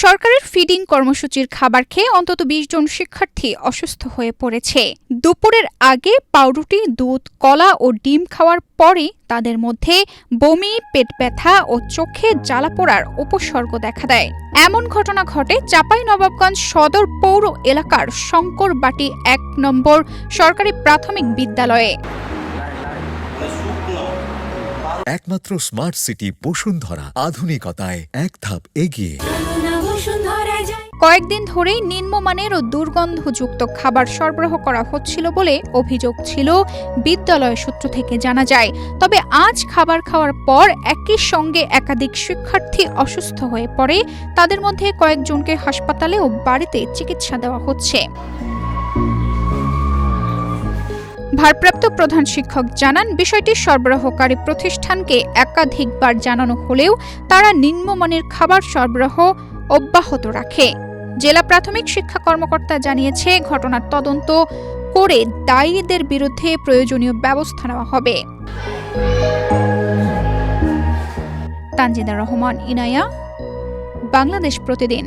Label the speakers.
Speaker 1: সরকারের ফিডিং কর্মসূচির খাবার খেয়ে অন্তত ২০ জন শিক্ষার্থী অসুস্থ হয়ে পড়েছে। দুপুরের আগে পাউরুটি, দুধ, কলা ও ডিম খাওয়ার পরই তাদের মধ্যে বমি, পেট ব্যথা ও চোখে জ্বালা পোড়ার উপসর্গ দেখা দেয়। এমন ঘটনা ঘটে চাঁপাইনবাবগঞ্জ সদর পৌর এলাকার শঙ্করবাটি ১ নম্বর সরকারি প্রাথমিক বিদ্যালয়ে।
Speaker 2: একমাত্র স্মার্ট সিটি বসুন্ধরা, আধুনিকতায় এক ধাপ এগিয়ে।
Speaker 1: কয়েকদিন ধরেই নিম্নমানের ও দুর্গন্ধযুক্ত খাবার সরবরাহ করা হচ্ছিল বলে অভিযোগ ছিল বিদ্যালয় সূত্র থেকে জানা যায়। তবে আজ খাবার খাওয়ার পর একই সঙ্গে একাধিক শিক্ষার্থী অসুস্থ হয়ে পড়ে। তাদের মধ্যে কয়েকজনকে হাসপাতালে ও বাড়িতে চিকিৎসা দেওয়া হচ্ছে। ভারপ্রাপ্ত প্রধান শিক্ষক জানান, বিষয়টি সরবরাহকারী প্রতিষ্ঠানকে একাধিকবার জানানো হলেও তারা নিম্নমানের খাবার সরবরাহ অব্যাহত রাখে। জেলা প্রাথমিক শিক্ষা কর্মকর্তা জানিয়েছে, ঘটনার তদন্ত করে দায়ীদের বিরুদ্ধে প্রয়োজনীয় ব্যবস্থা নেওয়া হবে। তানজিদা রহমান, ইনায়া, বাংলাদেশ প্রতিদিন।